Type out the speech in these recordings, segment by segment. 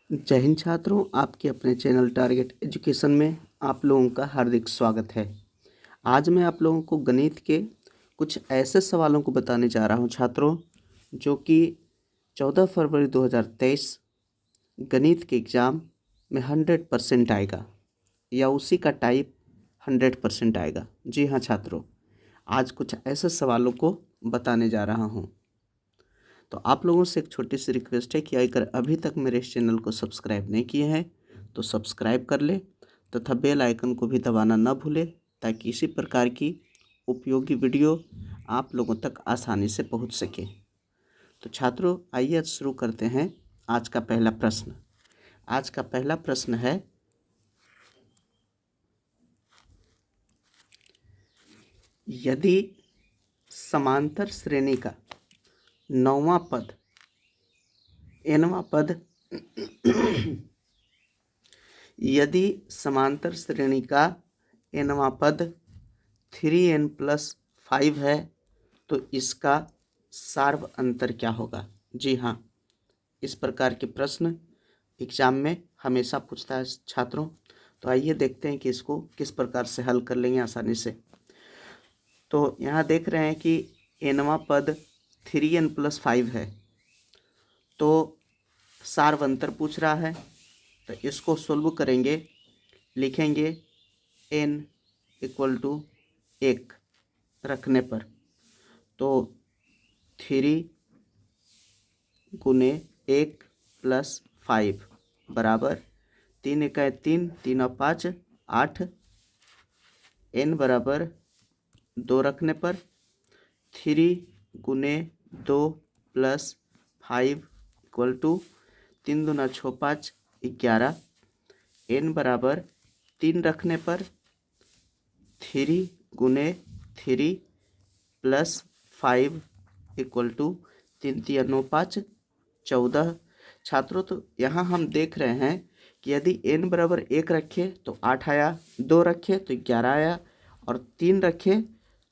जय हिंद छात्रों, आपके अपने चैनल टारगेट एजुकेशन में आप लोगों का हार्दिक स्वागत है। आज मैं आप लोगों को गणित के कुछ ऐसे सवालों को बताने जा रहा हूं छात्रों, जो कि 14 फरवरी 2023 गणित के एग्ज़ाम में 100% आएगा या उसी का टाइप 100% आएगा। जी हाँ छात्रों, आज कुछ ऐसे सवालों को बताने जा रहा हूँ। तो आप लोगों से एक छोटी सी रिक्वेस्ट है कि अगर अभी तक मेरे इस चैनल को सब्सक्राइब नहीं किए हैं तो सब्सक्राइब कर ले तथा बेल आइकन को भी दबाना न भूले, ताकि इसी प्रकार की उपयोगी वीडियो आप लोगों तक आसानी से पहुंच सके। तो छात्रों, आइए आज शुरू करते हैं आज का पहला प्रश्न। आज का पहला प्रश्न है, यदि समांतर श्रेणी का नौवां पद nवां पद यदि समांतर श्रेणी का nवां पद 3n+5 है तो इसका सार्व अंतर क्या होगा। जी हाँ, इस प्रकार के प्रश्न एग्जाम में हमेशा पूछता है छात्रों। तो आइए देखते हैं कि इसको किस प्रकार से हल कर लेंगे आसानी से। तो यहाँ देख रहे हैं कि nवां पद 3n+5 है, तो सार्व अंतर पूछ रहा है। तो इसको सोल्व करेंगे, लिखेंगे n = 1 रखने पर, तो 3 × 1 + 5 बराबर 3 × 3, 3 और 5 8, n बराबर 2 रखने पर 3 × 2 + 5 = 3 दूना 6 5 11, n बराबर 3 रखने पर 3 × 3 + 5 = 3 3 9 5 14। छात्रों, तो यहाँ हम देख रहे हैं कि यदि n बराबर 1 रखे तो 8 आया, 2 रखे तो 11 आया और 3 रखे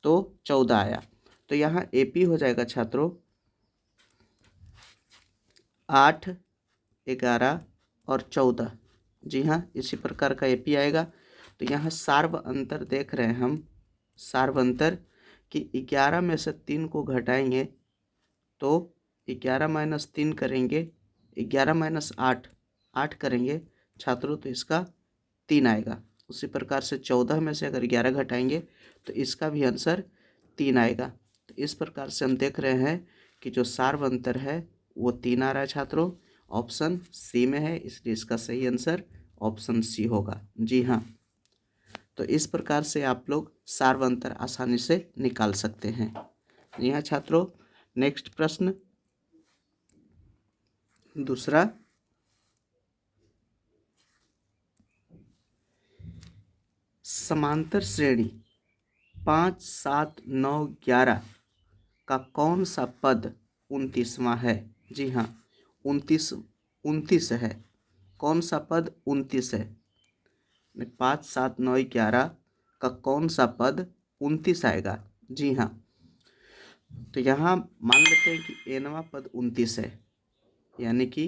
तो 14 आया। तो यहाँ AP हो जाएगा छात्रों 8, 11 और 14। जी हाँ, इसी प्रकार का AP आएगा। तो यहाँ सार्व अंतर देख रहे हैं हम, सार्व अंतर कि 11 में से 3 को घटाएंगे तो 11 - 3 करेंगे, 11 - 8 8 करेंगे छात्रों, तो इसका 3 आएगा। उसी प्रकार से 14 में से अगर 11 घटाएंगे तो इसका भी आंसर 3 आएगा। तो इस प्रकार से हम देख रहे हैं कि जो सार्व अंतर है वो 3 आ रहा है छात्रों। ऑप्शन सी में है, इसलिए इसका सही आंसर ऑप्शन सी होगा। जी हाँ, तो इस प्रकार से आप लोग सार्व अंतर आसानी से निकाल सकते हैं। जी हाँ छात्रों, नेक्स्ट प्रश्न दूसरा, समांतर श्रेणी 5 7 9 11 का कौन सा पद 29वां है। जी हाँ, 29 है। कौन सा पद 29 है। 5 7 9 11 का कौन सा पद 29 आएगा। जी हाँ, तो यहाँ मान लेते हैं कि nवां पद 29 है, यानी कि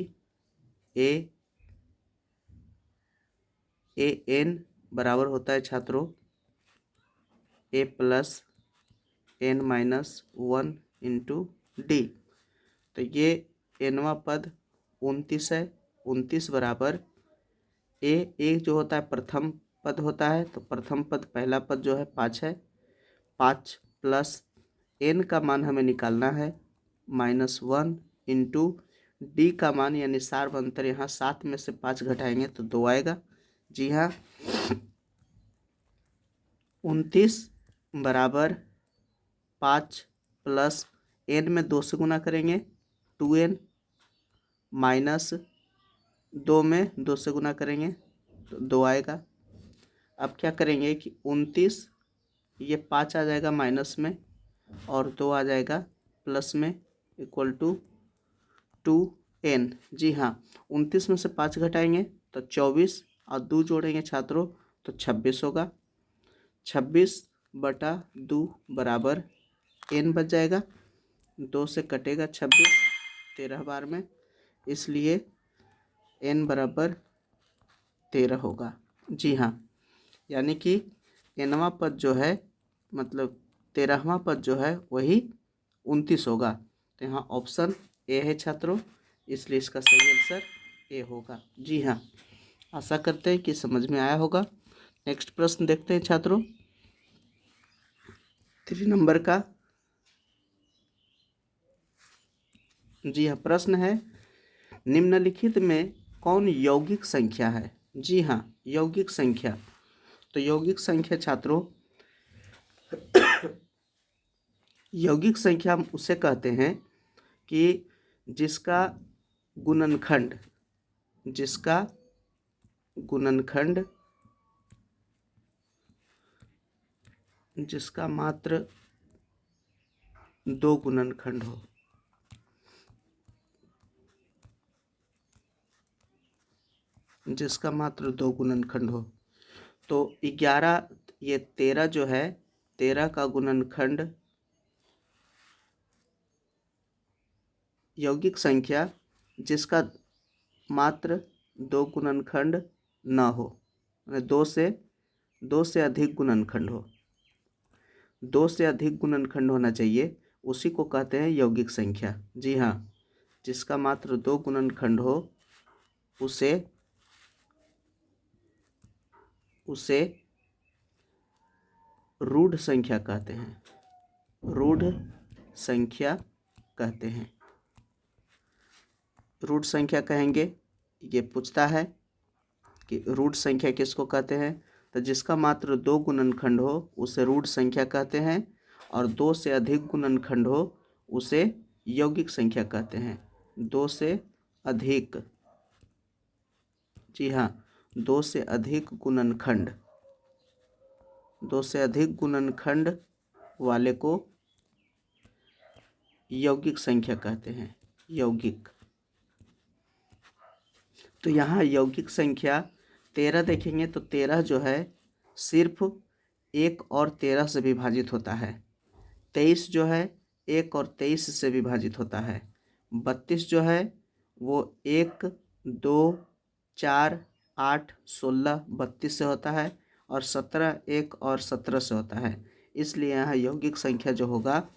an बराबर होता है छात्रों a + n - 1 × d। तो ये nवां पद 29 है। 29 बराबर a जो होता है प्रथम पद होता है, तो प्रथम पद पहला पद जो है 5 है। 5 + n का मान हमें निकालना है -1 × d का मान, यानी सार्व अंतर यहाँ 7 में से 5 घटाएंगे तो 2 आएगा। जी हाँ, 29 बराबर 5 + n में 2 से गुना करेंगे 2n, -2 में 2 से गुना करेंगे तो 2 आएगा। अब क्या करेंगे कि 29 ये 5 आ जाएगा माइनस में और 2 आ जाएगा प्लस में, = 2n। जी हाँ, 29 में से 5 घटाएंगे तो 24 और 2 जोड़ेंगे छात्रों तो 26 होगा। 26/2 बराबर n बच जाएगा, 2 से कटेगा 26 13 बार में, इसलिए n बराबर 13 होगा। जी हाँ, यानी कि nवां पद जो है मतलब 13वां पद जो है वही 29 होगा। तो यहाँ ऑप्शन ए है छात्रों, इसलिए इसका सही आंसर ए होगा। जी हाँ, आशा करते हैं कि समझ में आया होगा। नेक्स्ट प्रश्न देखते हैं छात्रों, 3 नंबर का। जी हाँ, प्रश्न है निम्नलिखित में कौन यौगिक संख्या है। जी हाँ, यौगिक संख्या। तो यौगिक संख्या छात्रों, यौगिक संख्या हम उसे कहते हैं कि जिसका गुणनखंड जिसका गुणनखंड जिसका मात्र 2 गुणनखंड हो। जिसका मात्र 2 गुणनखंड हो। तो 11, ये 13 जो है, 13 का गुणनखंड यौगिक संख्या जिसका मात्र 2 गुणनखंड न हो, यानी 2 से अधिक गुणनखंड हो। 2 से अधिक गुणनखंड होना चाहिए, उसी को कहते हैं यौगिक संख्या। जी हाँ, जिसका मात्र 2 गुणनखंड हो उसे रूढ़ संख्या कहते हैं। रूढ़ संख्या कहते हैं। रूढ़ संख्या कहेंगे, ये पूछता है कि रूढ़ संख्या किसको कहते हैं। तो जिसका मात्र 2 गुणनखंड हो उसे रूढ़ संख्या कहते हैं, और 2 से अधिक गुणनखंड हो उसे यौगिक संख्या कहते हैं। 2 से अधिक, जी हाँ, 2 से अधिक गुणनखंड, 2 से अधिक गुणनखंड वाले को यौगिक संख्या कहते हैं। यौगिक। तो यहाँ यौगिक संख्या 13 देखेंगे तो 13 जो है सिर्फ 1 और 13 से विभाजित होता है। 23 जो है 1 और 23 से विभाजित होता है। 32 जो है वो 1, 2, 4, 8, 16, 32 से होता है, और 17 1 और 17 से होता है। इसलिए यहाँ यौगिक संख्या जो होगा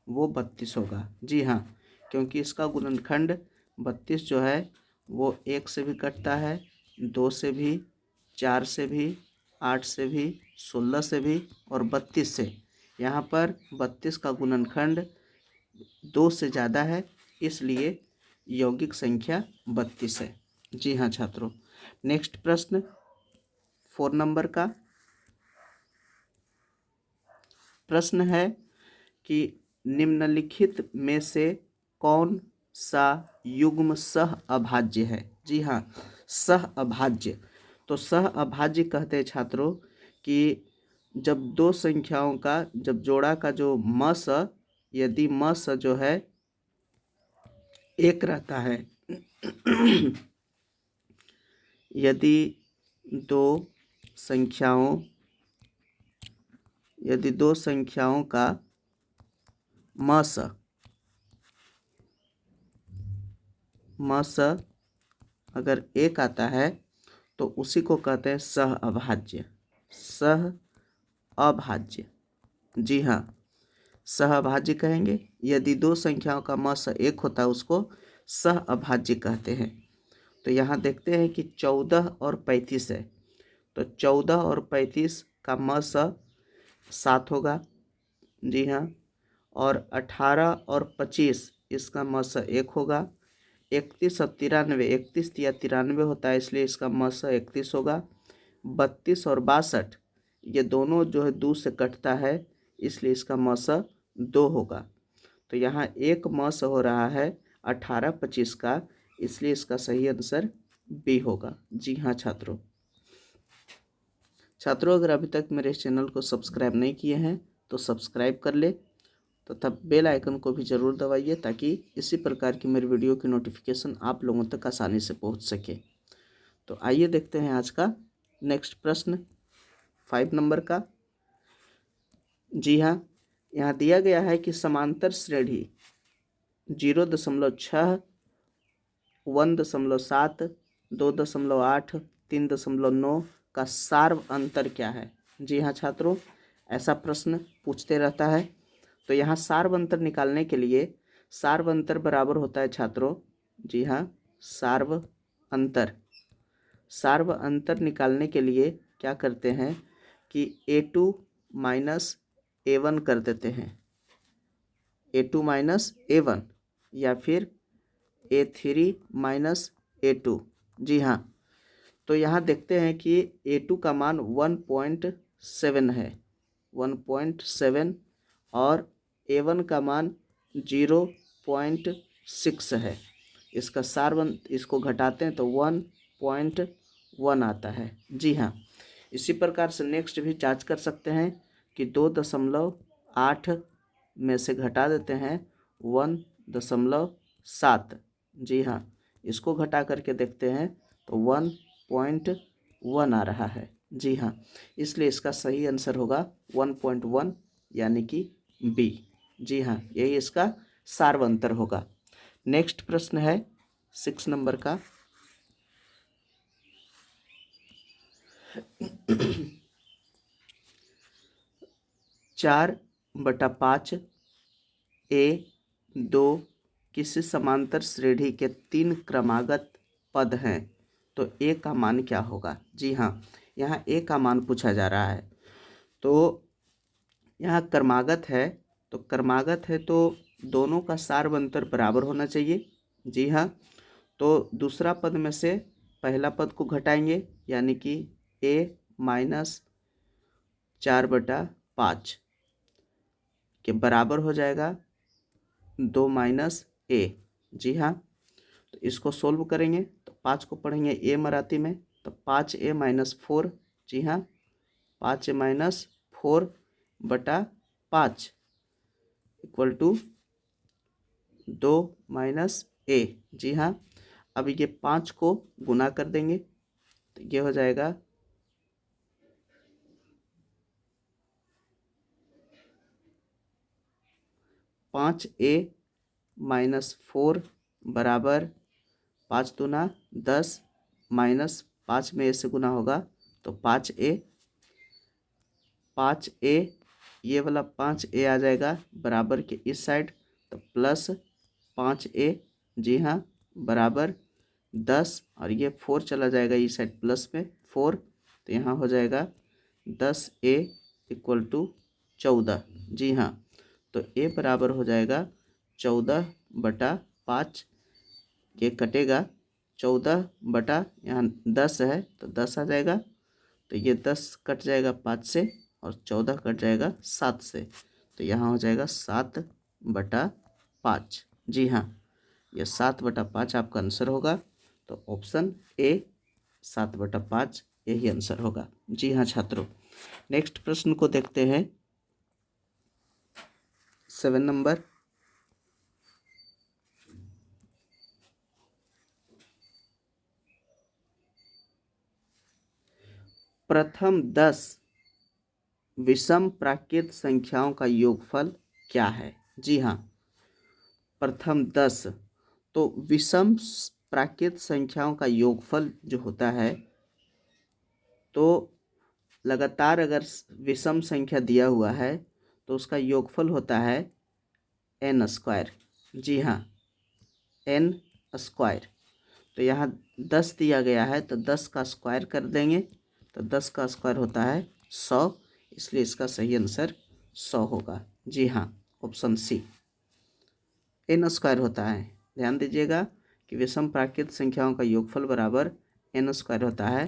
वो 32 होगा। जी हाँ, क्योंकि इसका गुणनखंड 32 जो है वो 1 से भी कटता है, 2 से भी, 4 से भी, 8 से भी, 16 से भी और 32 से। यहाँ पर 32 का गुणनखंड 2 से ज़्यादा है, इसलिए यौगिक संख्या 32 है। जी हाँ छात्रों, नेक्स्ट प्रश्न 4 नंबर का प्रश्न है कि निम्नलिखित में से कौन सा युग्म सह अभाज्य है। जी हाँ, सह अभाज्य। तो सह अभाज्य कहते हैं छात्रों कि जब दो संख्याओं का जब जोड़ा का जो मस, यदि मस जो है एक रहता है यदि दो संख्याओं का मस अगर एक आता है तो उसी को कहते हैं सह अभाज्य। सह अभाज्य, जी हाँ, सह अभाज्य कहेंगे। यदि दो संख्याओं का मस एक होता है उसको सह अभाज्य कहते हैं। तो यहाँ देखते हैं कि 14 और 35 है, तो 14 और 35 का मस 7 होगा। जी हाँ, और 18 और 25 इसका मस 1 होगा। 31 और 93, 31 या 93 होता है, इसलिए इसका मस 31 होगा। 32 और 62 ये दोनों जो है 2 से कटता है, इसलिए इसका मस 2 होगा। तो यहाँ एक मस हो रहा है 18 25 का, इसलिए इसका सही आंसर बी होगा। जी हाँ छात्रों, अगर अभी तक मेरे इस चैनल को सब्सक्राइब नहीं किए हैं तो सब्सक्राइब कर ले तथा बेल आइकन को भी ज़रूर दबाइए, ताकि इसी प्रकार की मेरी वीडियो की नोटिफिकेशन आप लोगों तक आसानी से पहुंच सके। तो आइए देखते हैं आज का नेक्स्ट प्रश्न 5 नंबर का। जी हाँ, यहाँ दिया गया है कि समांतर श्रेणी 0.6, 1.7, 2.8, 3.9 का सार्व अंतर क्या है? जी हाँ छात्रों, ऐसा प्रश्न पूछते रहता है। तो यहाँ सार्व अंतर निकालने के लिए सार्व अंतर बराबर होता है छात्रों, जी हाँ, सार्व अंतर निकालने के लिए क्या करते हैं कि A2 माइनस A1 कर देते हैं, A2 माइनस A1 या फिर A3 माइनस A2। जी हाँ, तो यहाँ देखते हैं कि A2 का मान 1.7 है, 1.7, और A1 का मान 0.6 है। इसका इसको घटाते हैं तो 1.1 आता है। जी हाँ, इसी प्रकार से नेक्स्ट भी जांच कर सकते हैं कि 2.8 में से घटा देते हैं 1.7। जी हाँ, इसको घटा करके देखते हैं तो 1.1 आ रहा है। जी हाँ, इसलिए इसका सही आंसर होगा 1.1 यानी कि बी। जी हाँ, यही इसका सार्व अंतर होगा। नेक्स्ट प्रश्न है 6 नंबर का। 4/5 A2 किसी समांतर श्रेणी के 3 क्रमागत पद हैं, तो A का मान क्या होगा? जी हाँ, यहाँ A का मान पूछा जा रहा है। तो यहाँ क्रमागत है तो दोनों का सार्व अंतर बराबर होना चाहिए। जी हाँ, तो दूसरा पद में से पहला पद को घटाएंगे यानी कि A माइनस 4/5 के बराबर हो जाएगा 2 माइनस A। जी हाँ, तो इसको सोल्व करेंगे तो 5 को पढ़ेंगे A मराठी में, तो 5A माइनस 4। जी हाँ, 5A minus 4/5 equal to 2 minus A। जी हाँ, अब ये 5 को गुना कर देंगे तो ये हो जाएगा 5A माइनस 4 बराबर 5 दूना 10 माइनस 5 में A से गुना होगा तो 5A ये वाला 5A आ जाएगा बराबर के इस साइड, तो प्लस 5A। जी हाँ, बराबर 10, और ये 4 चला जाएगा इस साइड प्लस में 4, तो यहाँ हो जाएगा 10A इक्वल टू 14। जी हाँ, तो A बराबर हो जाएगा 14/5। ये कटेगा 14 यहाँ 10 है तो 10 आ जाएगा, तो ये 10 कट जाएगा 5 से और 14 कट जाएगा 7 से, तो यहाँ हो जाएगा 7/5। जी हाँ, यह 7/5 आपका आंसर होगा। तो ऑप्शन A 7/5 यही आंसर होगा। जी हाँ छात्रों, नेक्स्ट प्रश्न को देखते हैं 7 नंबर। प्रथम 10 विषम प्राकृत संख्याओं का योगफल क्या है? जी हाँ, प्रथम 10 तो विषम प्राकृत संख्याओं का योगफल जो होता है, तो लगातार अगर विषम संख्या दिया हुआ है तो उसका योगफल होता है n²। जी हाँ, n²। तो यहाँ 10 दिया गया है तो 10 का स्क्वायर कर देंगे तो 10 का स्क्वायर होता है 100, इसलिए इसका सही आंसर 100 होगा। जी हाँ, ऑप्शन सी n² होता है। ध्यान दीजिएगा कि विषम प्राकृत संख्याओं का योगफल बराबर n² होता है,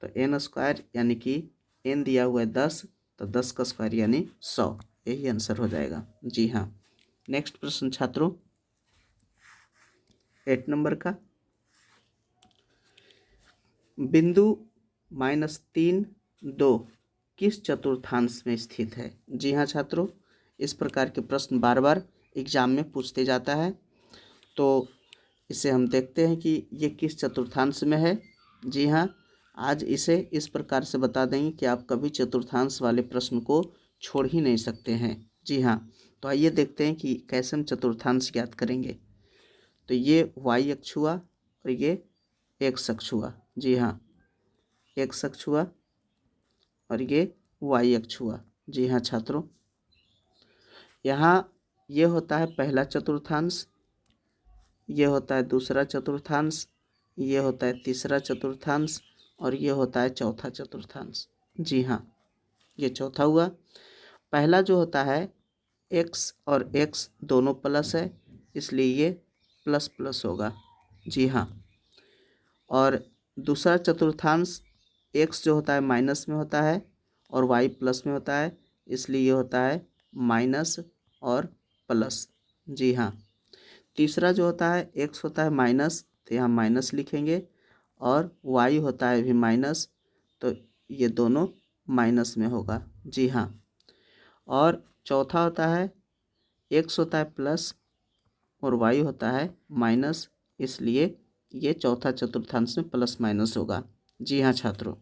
तो n² यानी कि n दिया हुआ है 10, तो 10 का स्क्वायर यानी 100, यही आंसर हो जाएगा। जी हाँ, नेक्स्ट प्रश्न छात्रों 8 नंबर का। बिंदु -3, 2 किस चतुर्थांश में स्थित है? जी हाँ छात्रों, इस प्रकार के प्रश्न बार बार एग्जाम में पूछते जाता है, तो इसे हम देखते हैं कि ये किस चतुर्थांश में है। जी हाँ, आज इसे इस प्रकार से बता देंगे कि आप कभी चतुर्थांश वाले प्रश्न को छोड़ ही नहीं सकते हैं। जी हाँ, तो आइए देखते हैं कि कैसे हम चतुर्थांश ज्ञात करेंगे। तो ये y अक्ष हुआ और ये एक्स अक्ष हुआ। जी हाँ, एक्स अक्ष हुआ और ये वाई अक्ष हुआ। जी हाँ छात्रों, यहाँ ये होता है पहला चतुर्थांश, ये होता है दूसरा चतुर्थांश, ये होता है तीसरा चतुर्थांश और ये होता है चौथा चतुर्थांश। जी हाँ, ये चौथा हुआ। पहला जो होता है x और x दोनों प्लस है, इसलिए ये प्लस प्लस होगा। जी हाँ, और दूसरा चतुर्थांश x जो होता है माइनस में होता है और y प्लस में होता है, इसलिए ये होता है माइनस और प्लस। जी हाँ, तीसरा जो होता है x होता है माइनस, तो यहाँ माइनस लिखेंगे, और y होता है भी माइनस, तो ये दोनों माइनस में होगा। जी हाँ, और चौथा होता है x होता है प्लस और y होता है माइनस, इसलिए ये चौथा चतुर्थांश में प्लस माइनस होगा। जी हाँ छात्रों,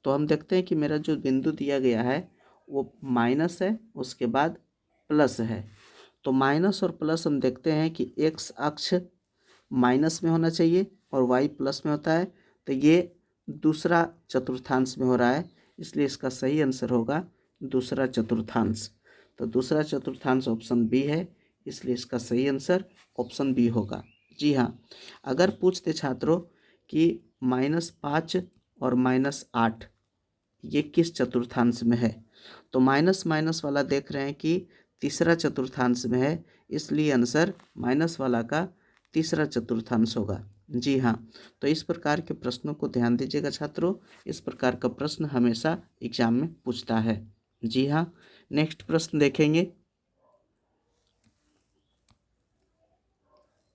तो हम देखते हैं कि मेरा जो बिंदु दिया गया है वो माइनस है, उसके बाद प्लस है। तो माइनस और प्लस हम देखते हैं कि x अक्ष माइनस में होना चाहिए और y प्लस में होता है, तो ये दूसरा चतुर्थांश में हो रहा है, इसलिए इसका सही आंसर होगा दूसरा चतुर्थांश। तो दूसरा चतुर्थांश ऑप्शन बी है, इसलिए इसका सही आंसर ऑप्शन बी होगा। जी हाँ, अगर पूछते छात्रों कि -5 और -8 ये किस चतुर्थांश में है, तो माइनस माइनस वाला देख रहे हैं कि तीसरा चतुर्थांश में है, इसलिए आंसर माइनस वाला का तीसरा चतुर्थांश होगा। जी हाँ, तो इस प्रकार के प्रश्नों को ध्यान दीजिएगा छात्रों, इस प्रकार का प्रश्न हमेशा एग्जाम में पूछता है। जी हाँ, नेक्स्ट प्रश्न देखेंगे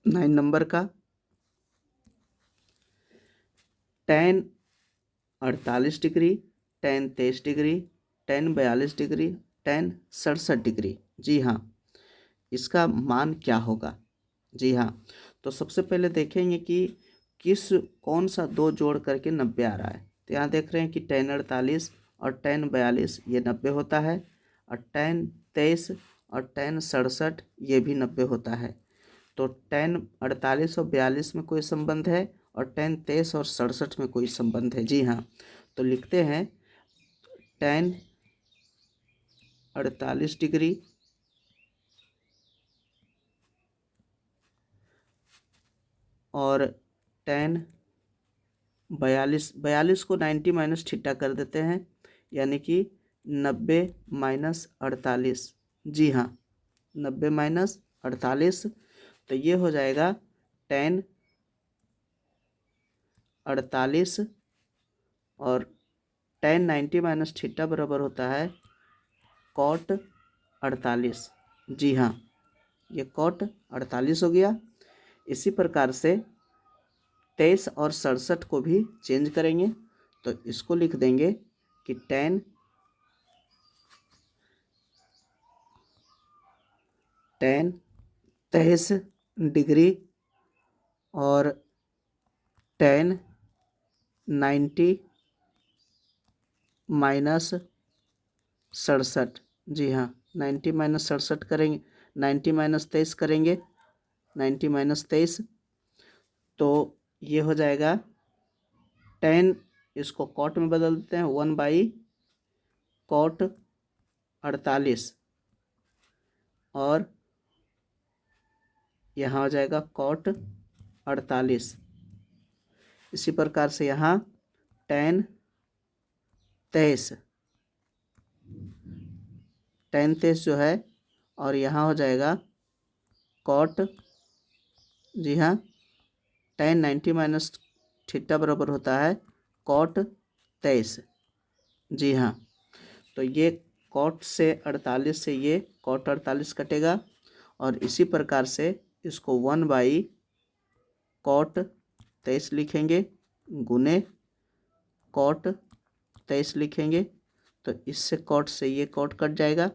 9 नंबर का। tan 48 डिग्री, tan 23 डिग्री, tan 42 डिग्री, tan 67 डिग्री। जी हाँ, इसका मान क्या होगा। जी हाँ, तो सबसे पहले देखेंगे कि कौन सा दो जोड़ करके 90 आ रहा है। तो यहाँ देख रहे हैं कि tan 48 और tan 42 ये 90 होता है, और tan 23 और tan 67 ये भी 90 होता है। तो tan 48 और 42 में कोई संबंध है और tan 23 और 67 में कोई संबंध है। जी हाँ, तो लिखते हैं tan 48 डिग्री और tan 42 को 90 माइनस थीटा कर देते हैं, यानी कि 90 माइनस 48। जी हाँ, 90 माइनस 48, तो ये हो जाएगा tan 48 और tan 90 माइनस थीटा बराबर होता है cot 48। जी हाँ, ये cot 48 हो गया। इसी प्रकार से 23 और 67 को भी चेंज करेंगे, तो इसको लिख देंगे कि tan 23 डिग्री और tan 90 माइनस 67। जी हाँ, 90 माइनस 67 करेंगे, 90 माइनस 23 करेंगे, 90 माइनस 23, तो ये हो जाएगा tan, इसको कॉट में बदल देते हैं, 1/cot 48 और यहाँ हो जाएगा cot 48। इसी प्रकार से यहाँ tan 23 जो है, और यहाँ हो जाएगा cot। जी हाँ, tan 90 माइनस थीटा बराबर होता है cot 23। जी हाँ, तो ये cot से 48 से ये cot 48 कटेगा, और इसी प्रकार से इसको 1/cot 23 लिखेंगे, गुने cot 23 लिखेंगे, तो इससे cot से ये cot कट जाएगा,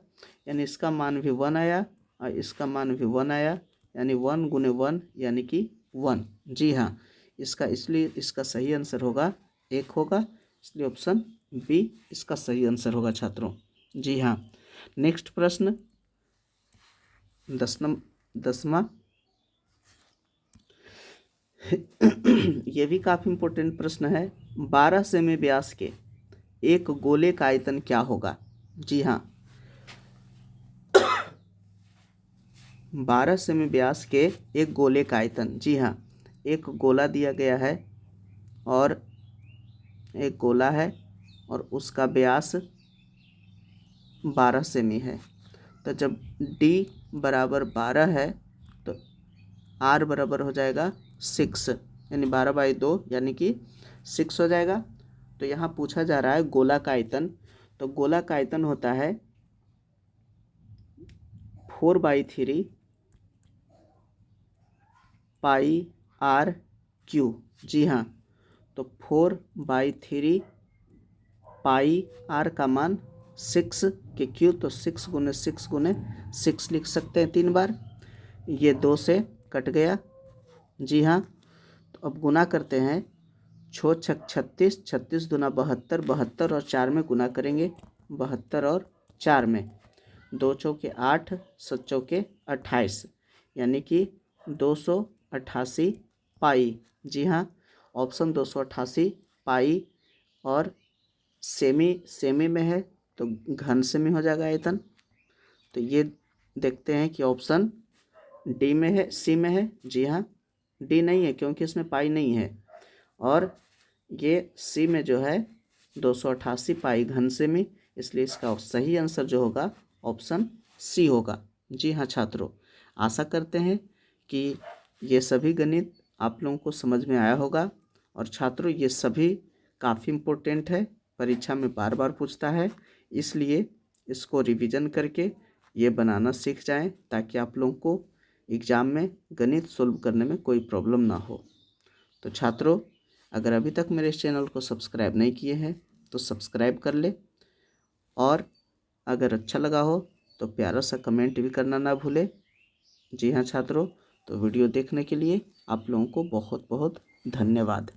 यानी इसका मान भी 1 आया और इसका मान भी 1 आया, यानी 1 गुने 1 यानी कि 1। जी हाँ, इसलिए इसका सही आंसर होगा 1 होगा, इसलिए ऑप्शन बी इसका सही आंसर होगा छात्रों। जी हाँ, नेक्स्ट प्रश्न 10वां ये भी काफ़ी इम्पोर्टेंट प्रश्न है। 12 सेमी व्यास के एक गोले का आयतन क्या होगा? जी हाँ, 12 सेमी व्यास के एक गोले का आयतन, जी हाँ, एक गोला दिया गया है और एक गोला है और उसका व्यास 12 सेमी है। तो जब d बराबर 12 है तो r बराबर हो जाएगा 6, यानी 12/2 यानी कि 6 हो जाएगा। तो यहाँ पूछा जा रहा है गोला का आयतन, तो गोला का आयतन होता है 4/3 पाई r क्यू। जी हाँ, तो 4/3 पाई r का मान 6 के क्यू, तो 6 गुने 6 गुने 6 लिख सकते हैं 3 बार। ये 2 से कट गया। जी हाँ, तो अब गुना करते हैं। 6 छक 36, 36 दूना 72, 72 और 4 में गुना करेंगे, 72 और 4 में 2 चौके 8, 7 चौके 28, यानी कि 288 पाई। जी हाँ, ऑप्शन 288 पाई, और सेमी में है तो घन सेमी हो जाएगा आयतन। तो ये देखते हैं कि ऑप्शन डी में है, सी में है। जी हाँ, डी नहीं है क्योंकि इसमें पाई नहीं है, और ये सी में जो है 288 पाई घन सेमी, इसलिए इसका सही आंसर जो होगा ऑप्शन सी होगा। जी हाँ छात्रों, आशा करते हैं कि ये सभी गणित आप लोगों को समझ में आया होगा। और छात्रों, ये सभी काफ़ी इम्पोर्टेंट है, परीक्षा में बार बार पूछता है, इसलिए इसको रिवीजन करके ये बनाना सीख जाएं ताकि आप लोगों को एग्ज़ाम में गणित सोल्व करने में कोई प्रॉब्लम ना हो। तो छात्रों, अगर अभी तक मेरे इस चैनल को सब्सक्राइब नहीं किए हैं तो सब्सक्राइब कर ले, और अगर अच्छा लगा हो तो प्यारा सा कमेंट भी करना ना भूले। जी हाँ छात्रों, तो वीडियो देखने के लिए आप लोगों को बहुत बहुत धन्यवाद।